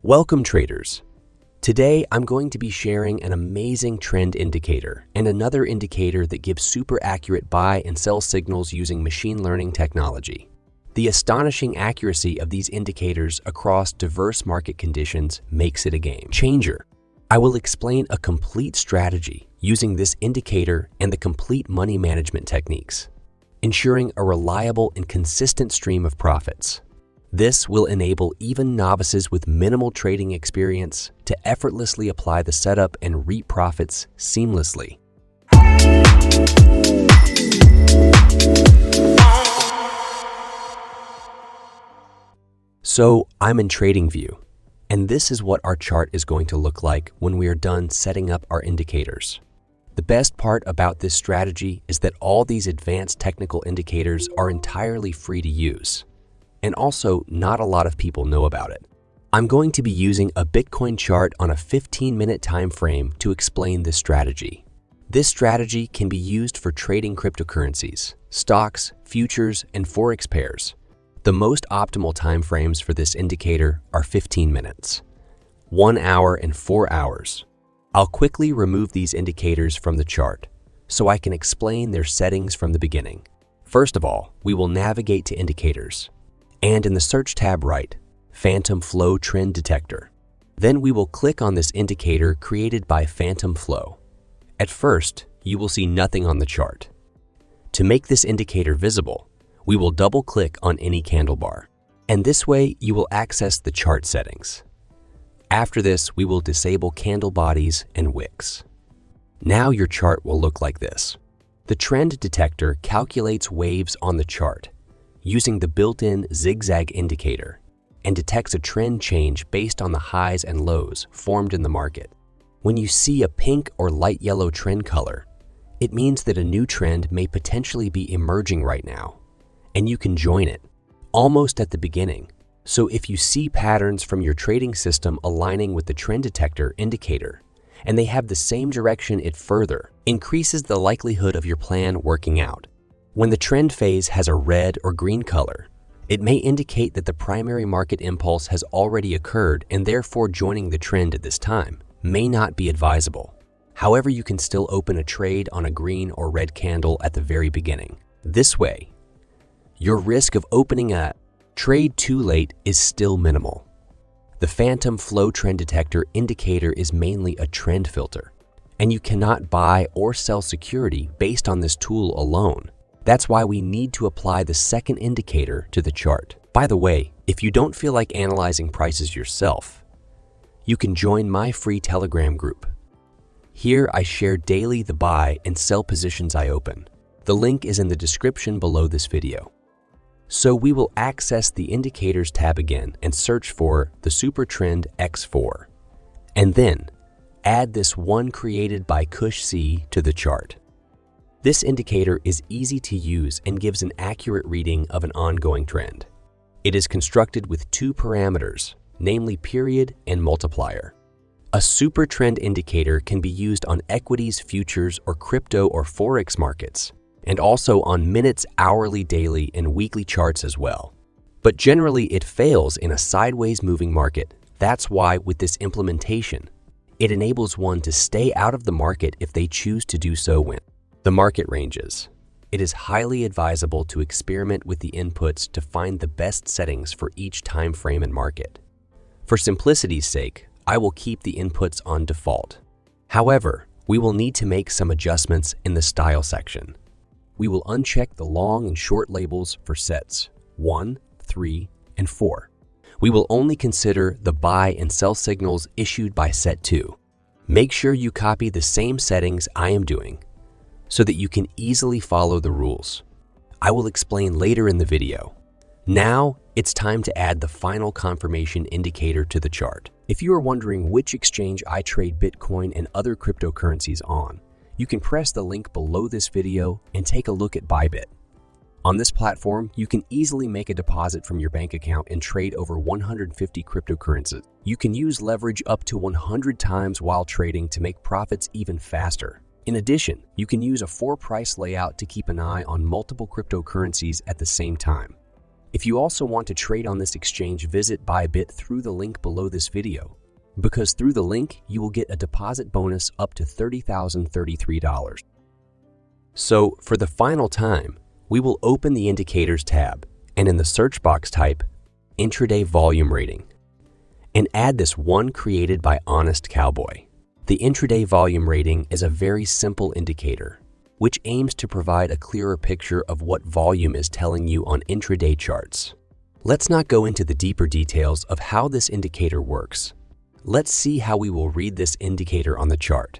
Welcome traders. Today I'm going to be sharing an amazing trend indicator and another indicator that gives super accurate buy and sell signals using machine learning technology. The astonishing accuracy of these indicators across diverse market conditions makes it a game changer. I will explain a complete strategy using this indicator and the complete money management techniques, ensuring a reliable and consistent stream of profits. This will enable even novices with minimal trading experience to effortlessly apply the setup and reap profits seamlessly. So I'm in Tradingview, and this is what our chart is going to look like when we are done setting up our indicators. The best part about this strategy is that all these advanced technical indicators are entirely free to use. And also, not a lot of people know about it. I'm going to be using a Bitcoin chart on a 15-minute time frame to explain this strategy. This strategy can be used for trading cryptocurrencies, stocks, futures, and forex pairs. The most optimal time frames for this indicator are 15 minutes, 1 hour, and 4 hours. I'll quickly remove these indicators from the chart so I can explain their settings from the beginning. First of all, we will navigate to Indicators, and in the Search tab write Phantom Flow Trend Detector. Then we will click on this indicator created by Phantom Flow. At first, you will see nothing on the chart. To make this indicator visible, we will double-click on any candle bar, and this way you will access the chart settings. After this, we will disable candle bodies and wicks. Now your chart will look like this. The trend detector calculates waves on the chart using the built-in zigzag indicator and detects a trend change based on the highs and lows formed in the market. When you see a pink or light yellow trend color, it means that a new trend may potentially be emerging right now, and you can join it almost at the beginning. So if you see patterns from your trading system aligning with the trend detector indicator, and they have the same direction, it further increases the likelihood of your plan working out. When the trend phase has a red or green color, it may indicate that the primary market impulse has already occurred, and therefore joining the trend at this time may not be advisable. However, you can still open a trade on a green or red candle at the very beginning. This way, your risk of opening a trade too late is still minimal. The Phantom Flow Trend Detector indicator is mainly a trend filter, and you cannot buy or sell security based on this tool alone. That's why we need to apply the second indicator to the chart. By the way, if you don't feel like analyzing prices yourself, you can join my free Telegram group. Here I share daily the buy and sell positions I open. The link is in the description below this video. So we will access the Indicators tab again and search for the Super Trend X4, and then add this one created by Kush C to the chart. This indicator is easy to use and gives an accurate reading of an ongoing trend. It is constructed with two parameters, namely period and multiplier. A super trend indicator can be used on equities, futures, or crypto or forex markets, and also on minutes, hourly, daily, and weekly charts as well. But generally, it fails in a sideways moving market. That's why with this implementation, it enables one to stay out of the market if they choose to do so when the market ranges. It is highly advisable to experiment with the inputs to find the best settings for each time frame and market. For simplicity's sake, I will keep the inputs on default. However, we will need to make some adjustments in the style section. We will uncheck the long and short labels for sets 1, 3, and 4. We will only consider the buy and sell signals issued by set 2. Make sure you copy the same settings I am doing so that you can easily follow the rules. I will explain later in the video. Now, it's time to add the final confirmation indicator to the chart. If you are wondering which exchange I trade Bitcoin and other cryptocurrencies on, you can press the link below this video and take a look at Bybit. On this platform, you can easily make a deposit from your bank account and trade over 150 cryptocurrencies. You can use leverage up to 100 times while trading to make profits even faster. In addition, you can use a 4-price layout to keep an eye on multiple cryptocurrencies at the same time. If you also want to trade on this exchange, visit Bybit through the link below this video, because through the link, you will get a deposit bonus up to $30,033. So, for the final time, we will open the Indicators tab, and in the search box type Intraday Volume Rating, and add this one created by Honest Cowboy. The Intraday Volume Rating is a very simple indicator, which aims to provide a clearer picture of what volume is telling you on intraday charts. Let's not go into the deeper details of how this indicator works. Let's see how we will read this indicator on the chart.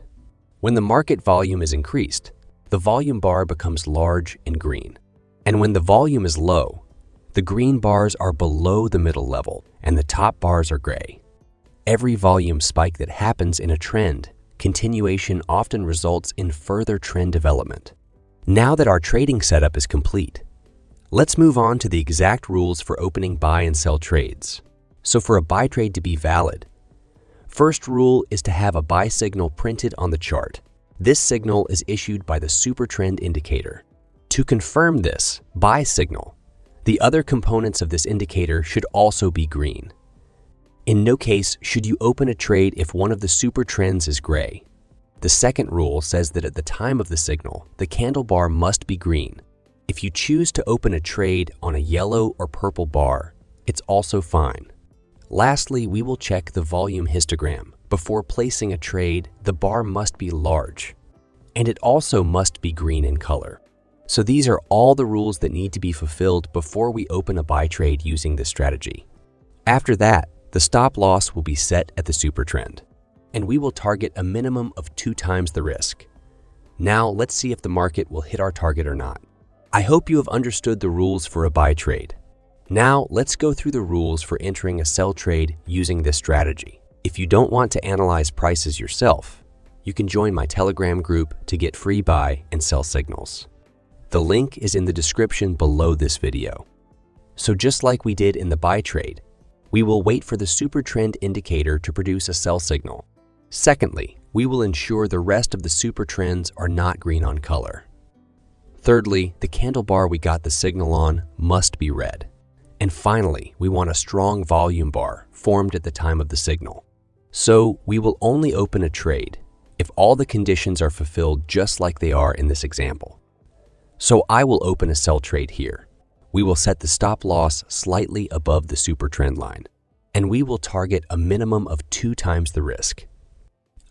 When the market volume is increased, the volume bar becomes large and green. And when the volume is low, the green bars are below the middle level and the top bars are gray. Every volume spike that happens in a trend continuation often results in further trend development. Now that our trading setup is complete, let's move on to the exact rules for opening buy and sell trades. So for a buy trade to be valid, first rule is to have a buy signal printed on the chart. This signal is issued by the super trend indicator. To confirm this buy signal, the other components of this indicator should also be green. In no case should you open a trade if one of the super trends is gray. The second rule says that at the time of the signal, the candle bar must be green. If you choose to open a trade on a yellow or purple bar, it's also fine. Lastly, we will check the volume histogram. Before placing a trade, the bar must be large, and it also must be green in color. So these are all the rules that need to be fulfilled before we open a buy trade using this strategy. After that, the stop loss will be set at the super trend, and we will target a minimum of 2 times the risk. Now let's see if the market will hit our target or not. I hope you have understood the rules for a buy trade. Now let's go through the rules for entering a sell trade using this strategy. If you don't want to analyze prices yourself, you can join my Telegram group to get free buy and sell signals. The link is in the description below this video. So just like we did in the buy trade, we will wait for the super trend indicator to produce a sell signal. Secondly, we will ensure the rest of the super trends are not green on color. Thirdly, the candle bar we got the signal on must be red. And finally, we want a strong volume bar formed at the time of the signal. So we will only open a trade if all the conditions are fulfilled just like they are in this example. So I will open a sell trade here. We will set the stop loss slightly above the super trend line, and we will target a minimum of 2 times the risk.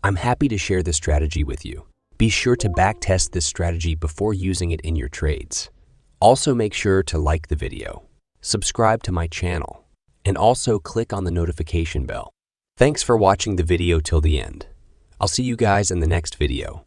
I'm happy to share this strategy with you. Be sure to backtest this strategy before using it in your trades. Also make sure to like the video, subscribe to my channel, and also click on the notification bell. Thanks for watching the video till the end. I'll see you guys in the next video.